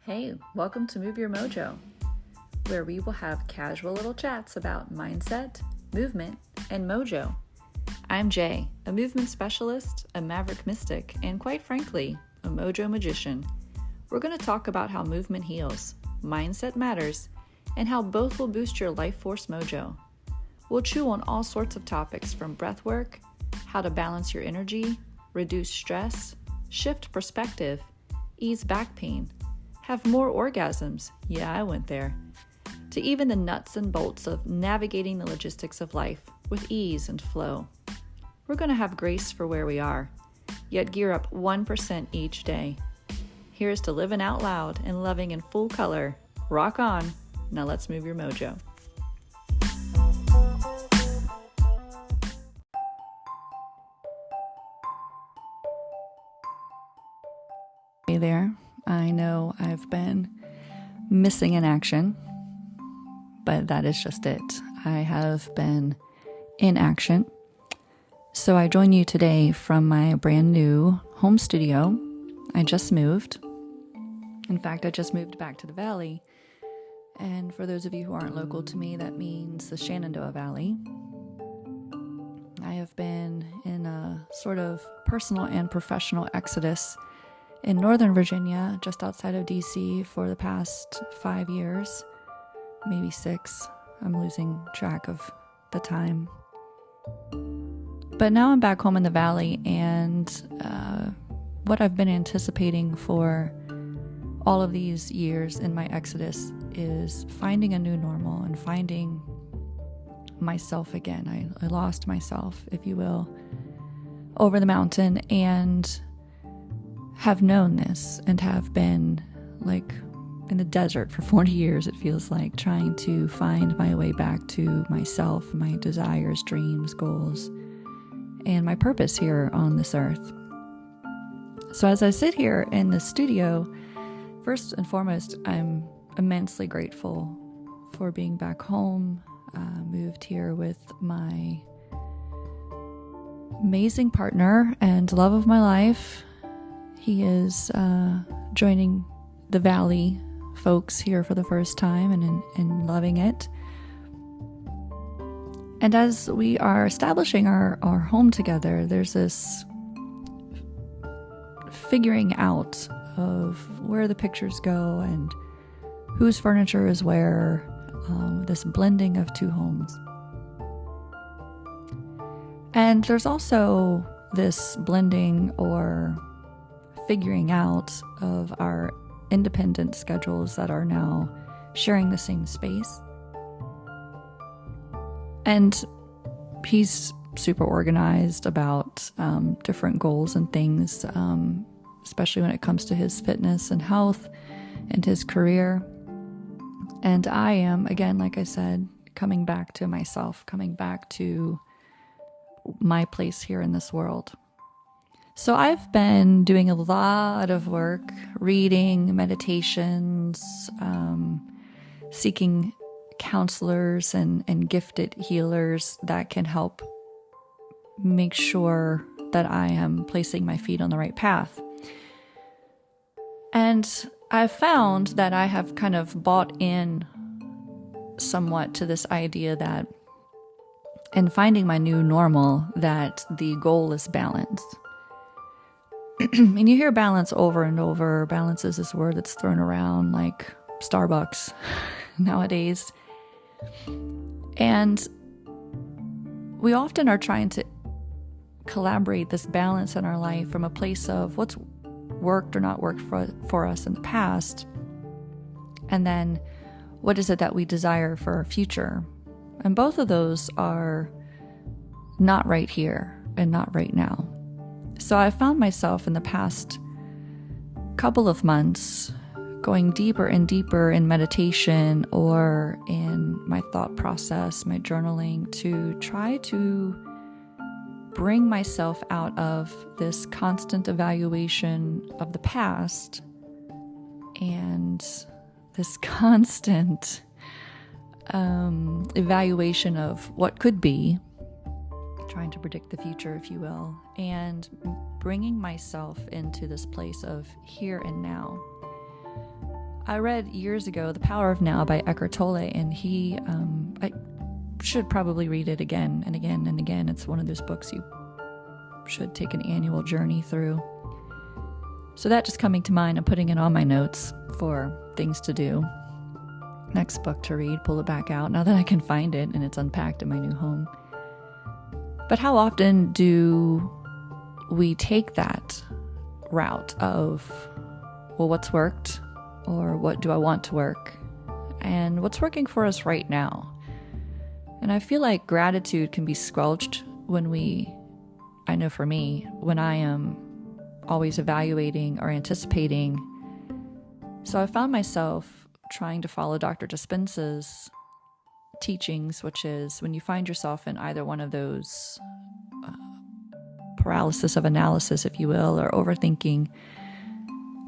Hey, welcome to Move Your Mojo, where we will have casual little chats about mindset, movement, and mojo. I'm Jay, a movement specialist, a maverick mystic, and quite frankly, a mojo magician. We're going to talk about how movement heals, mindset matters, and how both will boost your life force mojo. We'll chew on all sorts of topics from breath work, how to balance your energy, reduce stress, shift perspective, ease back pain, have more orgasms, yeah, I went there, to even the nuts and bolts of navigating the logistics of life with ease and flow. We're going to have grace for where we are, yet gear up 1% each day. Here's to living out loud and loving in full color. Rock on. Now let's move your mojo. Hey there. I know I've been missing in action, but that is just it. I have been in action. So I join you today from my brand new home studio. I just moved. In fact, I just moved back to the Valley. And for those of you who aren't local to me, that means the Shenandoah Valley. I have been in a sort of personal and professional exodus in Northern Virginia, just outside of DC, for the past 5 years, maybe 6. I'm losing track of the time. But now I'm back home in the Valley, and what I've been anticipating for all of these years in my exodus is finding a new normal and finding myself again. I lost myself, if you will, over the mountain, and have known this and have been like in the desert for 40 years, it feels like, trying to find my way back to myself, my desires, dreams, goals, and my purpose here on this earth. So as I sit here in the studio, first and foremost, I'm immensely grateful for being back home. Moved here with my amazing partner and love of my life. He is joining the Valley folks here for the first time and loving it. And as we are establishing our home together, there's this figuring out of where the pictures go and whose furniture is where, this blending of two homes. And there's also this blending or figuring out of our independent schedules that are now sharing the same space. And he's super organized about different goals and things, especially when it comes to his fitness and health and his career. And I am, again, like I said, coming back to myself, coming back to my place here in this world. So I've been doing a lot of work, reading, meditations, seeking counselors and gifted healers that can help make sure that I am placing my feet on the right path. And I've found that I have kind of bought in somewhat to this idea that in finding my new normal, that the goal is balance. And you hear balance over and over. Balance is this word that's thrown around like Starbucks nowadays. And we often are trying to collaborate this balance in our life from a place of what's worked or not worked for us in the past, and then what is it that we desire for our future. And both of those are not right here and not right now. So I found myself in the past couple of months going deeper and deeper in meditation or in my thought process, my journaling, to try to bring myself out of this constant evaluation of the past and this constant evaluation of what could be, trying to predict the future, if you will, and bringing myself into this place of here and now. I read years ago The Power of Now by Eckhart Tolle, and I should probably read it again and again and again. It's one of those books you should take an annual journey through. So that just coming to mind, I'm putting it on my notes for things to do. Next book to read, pull it back out now that I can find it and it's unpacked in my new home. But how often do we take that route of, well, what's worked, or what do I want to work, and what's working for us right now? And I feel like gratitude can be squelched I know for me, when I am always evaluating or anticipating. So I found myself trying to follow Dr. Dispenza's teachings, which is when you find yourself in either one of those paralysis of analysis, if you will, or overthinking,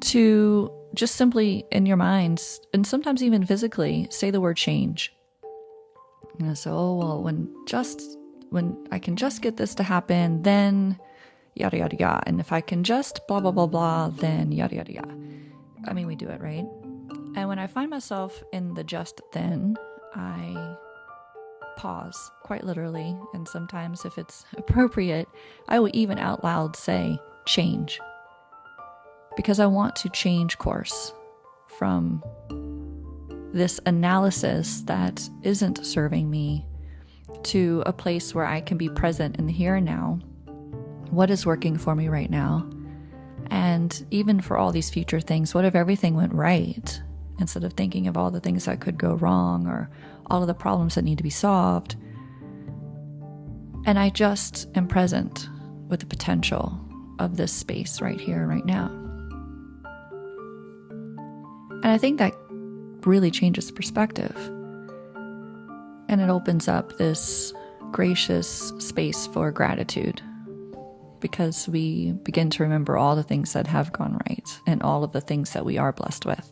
to just simply in your mind, and sometimes even physically, say the word change. So, when I can just get this to happen, then yada, yada, yada. And if I can just blah, blah, blah, blah, then yada, yada, yada. I mean, we do it, right? And when I find myself in the just then, I pause, quite literally. And sometimes if it's appropriate, I will even out loud say, change. Because I want to change course from this analysis that isn't serving me to a place where I can be present in the here and now. What is working for me right now? And even for all these future things, what if everything went right? Instead of thinking of all the things that could go wrong or all of the problems that need to be solved. And I just am present with the potential of this space right here, right now. And I think that really changes perspective. And it opens up this gracious space for gratitude, because we begin to remember all the things that have gone right and all of the things that we are blessed with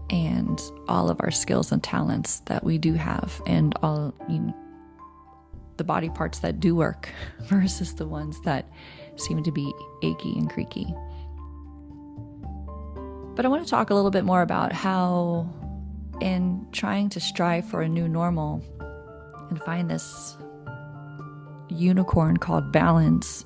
and all of our skills and talents that we do have, and all, the body parts that do work versus the ones that seem to be achy and creaky. But I want to talk a little bit more about how, in trying to strive for a new normal and find this unicorn called balance,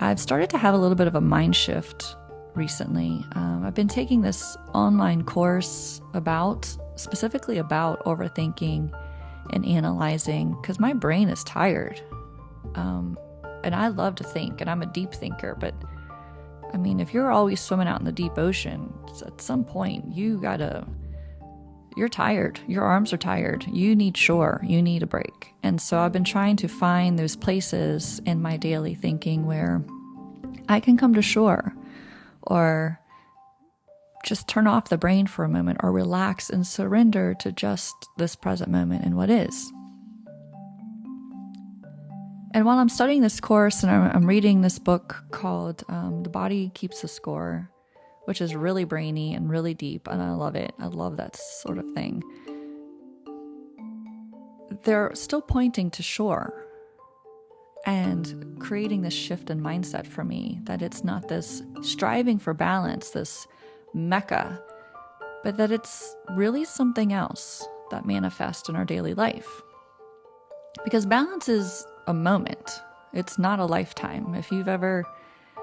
I've started to have a little bit of a mind shift recently. I've been taking this online course specifically about overthinking and analyzing, because my brain is tired. And I love to think, and I'm a deep thinker, but I mean, if you're always swimming out in the deep ocean, at some point you're tired. Your arms are tired. You need shore. You need a break. And so I've been trying to find those places in my daily thinking where I can come to shore, or just turn off the brain for a moment, or relax and surrender to just this present moment and what is. And while I'm studying this course and I'm reading this book called The Body Keeps the Score, which is really brainy and really deep, and I love it. I love that sort of thing. They're still pointing to shore and creating this shift in mindset for me, that it's not this striving for balance, this mecca, but that it's really something else that manifests in our daily life. Because balance is a moment. It's not a lifetime. If you've ever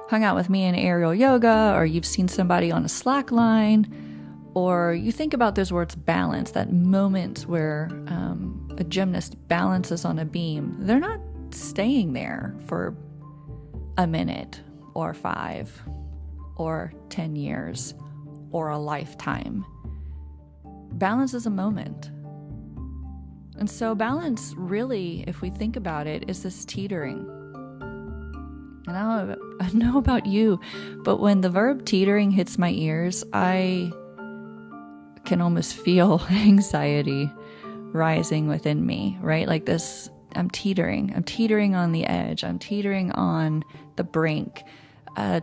hung out with me in aerial yoga, or you've seen somebody on a slack line, or you think about those words balance, that moment where a gymnast balances on a beam, they're not staying there for a minute or 5 or 10 years or a lifetime. Balance is a moment. And so balance really, if we think about it, is this teetering. And I don't know about you, but when the verb teetering hits my ears, I can almost feel anxiety rising within me, right? Like this, I'm teetering on the edge. I'm teetering on the brink.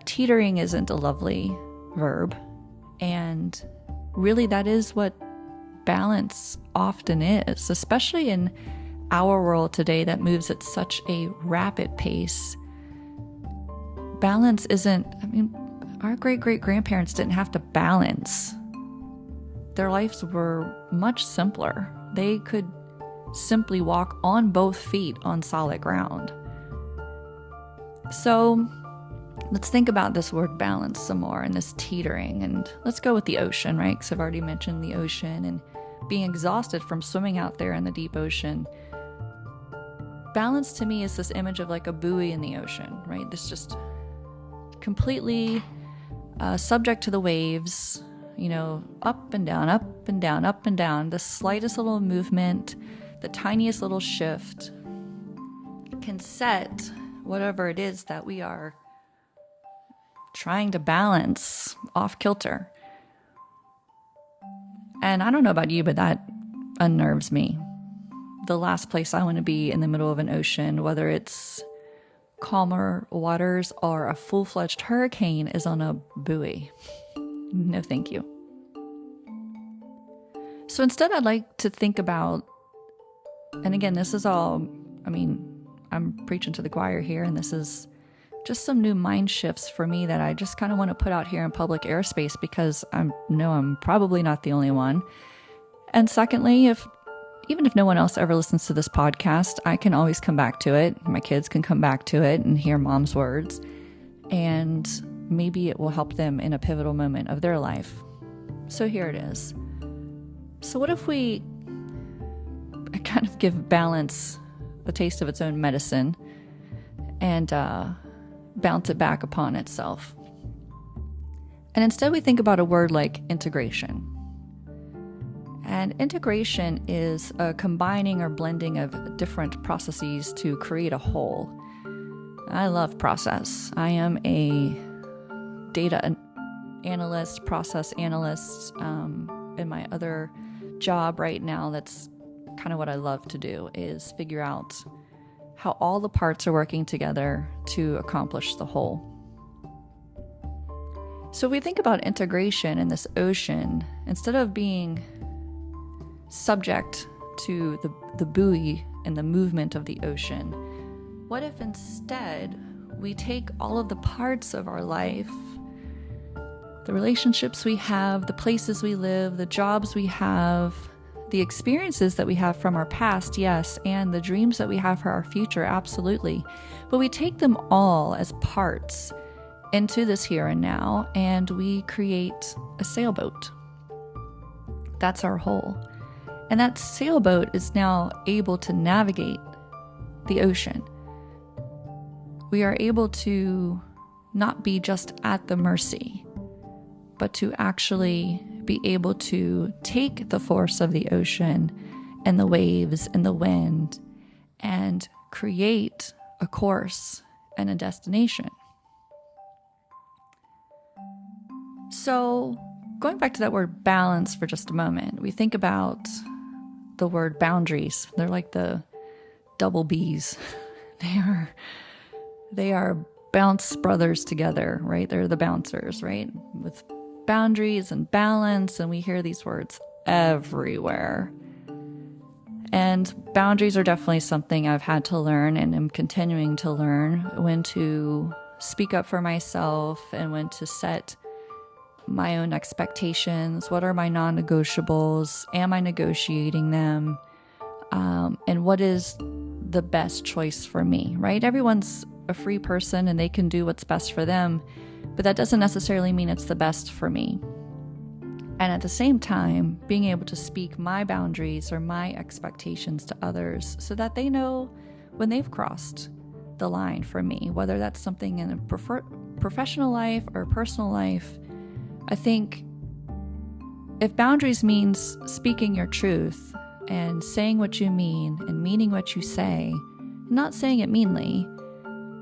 Teetering isn't a lovely verb. And really that is what balance often is, especially in our world today that moves at such a rapid pace. Balance isn't, our great-great-grandparents didn't have to balance their lives were much simpler. They could simply walk on both feet on solid ground. So let's think about this word balance some more and this teetering. And let's go with the ocean, right? Because I've already mentioned the ocean and being exhausted from swimming out there in the deep ocean. Balance to me is this image of like a buoy in the ocean, right? This just completely subject to the waves, up and down, up and down, up and down. The slightest little movement, the tiniest little shift can set whatever it is that we are trying to balance off kilter. And I don't know about you, but that unnerves me. The last place I want to be in the middle of an ocean, whether it's calmer waters or a full-fledged hurricane, is on a buoy. No, thank you. So instead, I'd like to think about, and again, this is all, I'm preaching to the choir here, and this is just some new mind shifts for me that I just kind of want to put out here in public airspace because I know I'm probably not the only one. And secondly, even if no one else ever listens to this podcast, I can always come back to it. My kids can come back to it and hear mom's words, and maybe it will help them in a pivotal moment of their life. So here it is. So what if we kind of give balance a taste of its own medicine and bounce it back upon itself? And instead we think about a word like integration. And integration is a combining or blending of different processes to create a whole. I love process. I am a data analyst, process analyst. In my other job right now, that's kind of what I love to do, is figure out how all the parts are working together to accomplish the whole. So if we think about integration in this ocean, instead of being subject to the buoy and the movement of the ocean, what if instead we take all of the parts of our life, the relationships we have, the places we live, the jobs we have, the experiences that we have from our past, yes, and the dreams that we have for our future, absolutely, but we take them all as parts into this here and now, and we create a sailboat. That's our whole. And that sailboat is now able to navigate the ocean. We are able to not be just at the mercy, but to actually be able to take the force of the ocean and the waves and the wind and create a course and a destination. So going back to that word balance for just a moment, we think about the word boundaries. They're like the double B's. They are bounce brothers together, right? They're the bouncers, right? With boundaries and balance, and we hear these words everywhere. And boundaries are definitely something I've had to learn and am continuing to learn, when to speak up for myself and when to set my own expectations. What are my non-negotiables? Am I negotiating them? And what is the best choice for me, right? Everyone's a free person and they can do what's best for them, but that doesn't necessarily mean it's the best for me. And at the same time, being able to speak my boundaries or my expectations to others so that they know when they've crossed the line for me, whether that's something in a professional life or personal life. I think if boundaries means speaking your truth and saying what you mean and meaning what you say, not saying it meanly,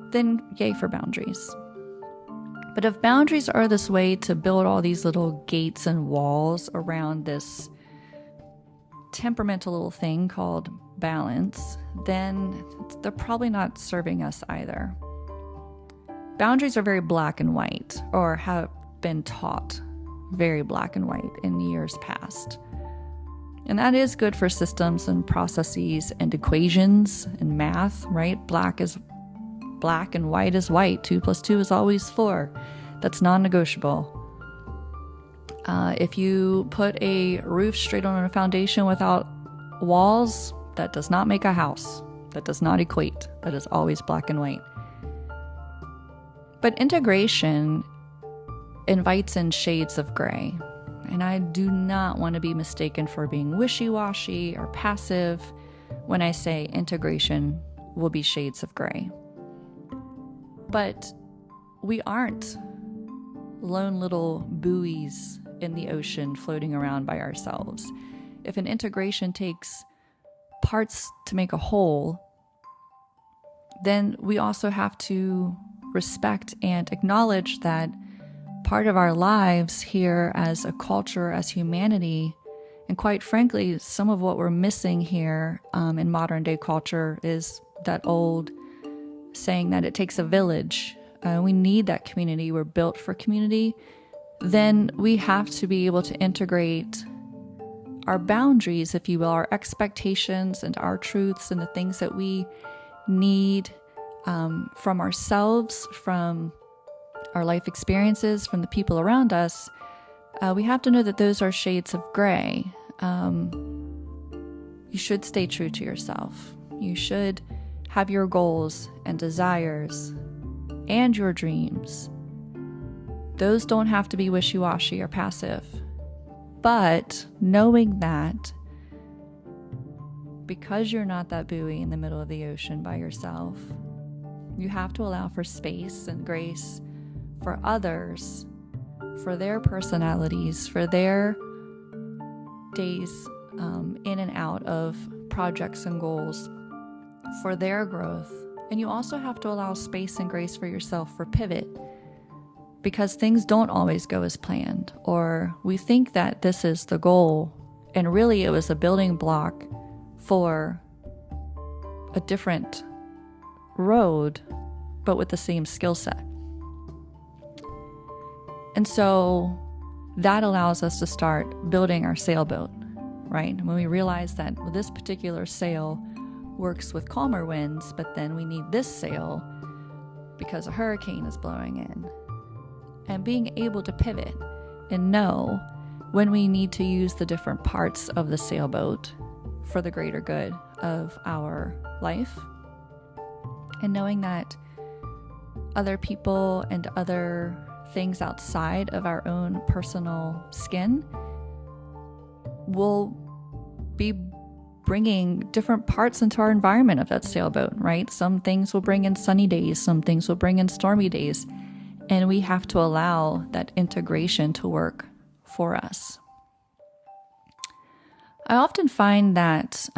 then yay for boundaries. But if boundaries are this way to build all these little gates and walls around this temperamental little thing called balance, then they're probably not serving us either. Boundaries are very black and white, or have been taught very black and white in years past. And that is good for systems and processes and equations and math, right? Black is black and white is white. 2 + 2 is always 4. That's non-negotiable. If you put a roof straight on a foundation without walls, that does not make a house. That does not equate. That is always black and white. But integration invites in shades of gray. And I do not want to be mistaken for being wishy-washy or passive when I say integration will be shades of gray. But we aren't lone little buoys in the ocean floating around by ourselves. If an integration takes parts to make a whole, then we also have to respect and acknowledge that part of our lives here as a culture, as humanity, and quite frankly, some of what we're missing here in modern day culture is that old saying that it takes a village. We need that community. We're built for community. Then we have to be able to integrate our boundaries, if you will, our expectations and our truths and the things that we need from ourselves, from our life experiences, from the people around us. We have to know that those are shades of gray. You should stay true to yourself. You should have your goals and desires and your dreams. Those don't have to be wishy-washy or passive. But knowing that because you're not that buoy in the middle of the ocean by yourself, you have to allow for space and grace for others, for their personalities, for their days in and out of projects and goals, for their growth. And you also have to allow space and grace for yourself for pivot, because things don't always go as planned, or we think that this is the goal, and really it was a building block for a different road, but with the same skill set. And so that allows us to start building our sailboat, right? When we realize that this particular sail works with calmer winds, but then we need this sail because a hurricane is blowing in. And being able to pivot and know when we need to use the different parts of the sailboat for the greater good of our life. And knowing that other people and other things outside of our own personal skin will be bringing different parts into our environment of that sailboat, right? Some things will bring in sunny days, some things will bring in stormy days, and we have to allow that integration to work for us. I often find that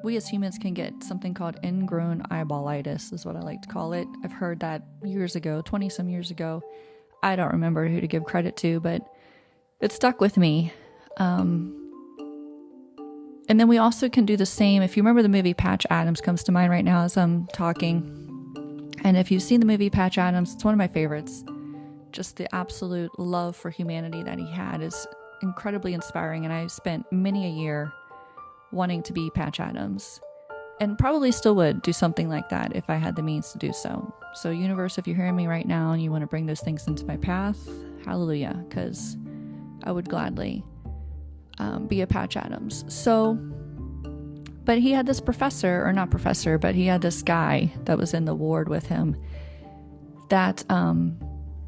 we as humans can get something called ingrown eyeballitis, is what I like to call it. I've heard that years ago, 20 some years ago. I don't remember who to give credit to, but it stuck with me. And then we also can do the same. If you remember the movie Patch Adams, comes to mind right now as I'm talking. And if you've seen the movie Patch Adams, it's one of my favorites. Just the absolute love for humanity that he had is incredibly inspiring. And I spent many a year wanting to be Patch Adams, and probably still would do something like that if I had the means to do so. So universe, if you're hearing me right now and you want to bring those things into my path, hallelujah, because I would gladly be a Patch Adams. So, but he had this professor, or not professor, but he had this guy that was in the ward with him that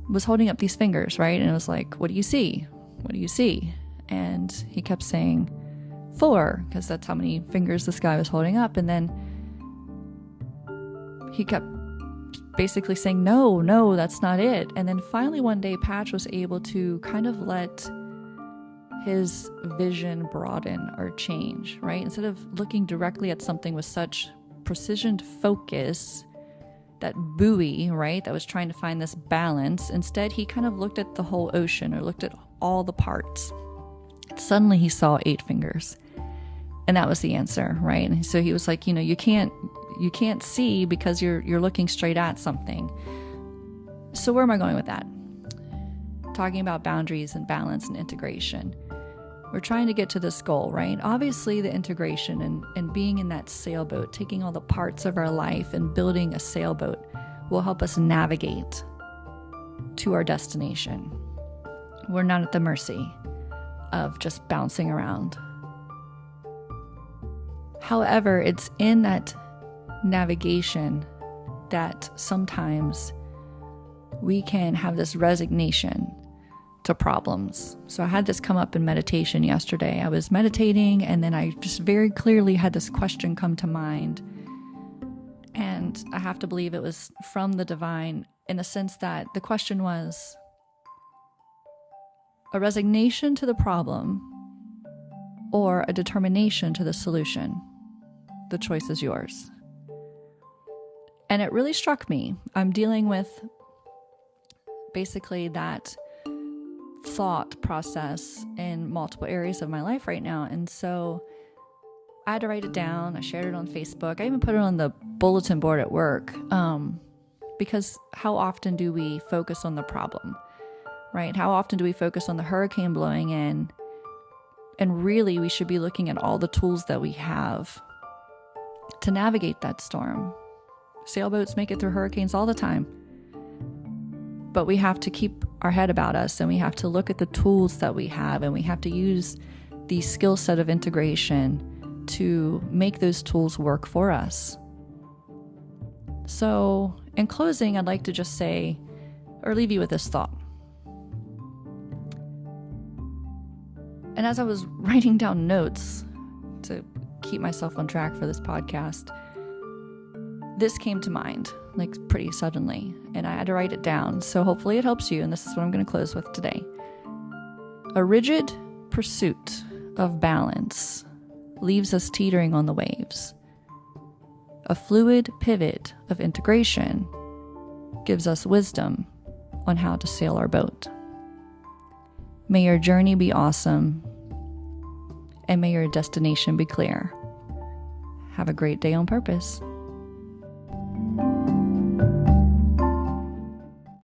was holding up these fingers, right? And it was like, what do you see? What do you see? And he kept saying 4, because that's how many fingers this guy was holding up. And then he kept basically saying, no, that's not it. And then finally one day Patch was able to kind of let his vision broaden or change, right? Instead of looking directly at something with such precision focus, that buoy, right, that was trying to find this balance, instead he kind of looked at the whole ocean, or looked at all the parts. Suddenly he saw 8 fingers. And that was the answer, right? And so he was like, you can't see because you're looking straight at something. So where am I going with that? Talking about boundaries and balance and integration. We're trying to get to this goal, right? Obviously the integration and being in that sailboat, taking all the parts of our life and building a sailboat will help us navigate to our destination. We're not at the mercy of just bouncing around. However, it's in that navigation that sometimes we can have this resignation to problems. So I had this come up in meditation yesterday. I was meditating, and then I just very clearly had this question come to mind. And I have to believe it was from the divine, in the sense that the question was a resignation to the problem or a determination to the solution. The choice is yours. And it really struck me. I'm dealing with basically that thought process in multiple areas of my life right now. And so I had to write it down. I shared it on Facebook. I even put it on the bulletin board at work, because how often do we focus on the problem, right? How often do we focus on the hurricane blowing in? And really, we should be looking at all the tools that we have to navigate that storm. Sailboats make it through hurricanes all the time. But we have to keep our head about us, and we have to look at the tools that we have, and we have to use the skill set of integration to make those tools work for us. So, in closing, I'd like to just say, or leave you with this thought. And as I was writing down notes to keep myself on track for this podcast, this came to mind, like pretty suddenly, and I had to write it down. So hopefully it helps you, and this is what I'm going to close with today. A rigid pursuit of balance leaves us teetering on the waves. A fluid pivot of integration gives us wisdom on how to sail our boat. May your journey be awesome, and may your destination be clear. Have a great day on purpose.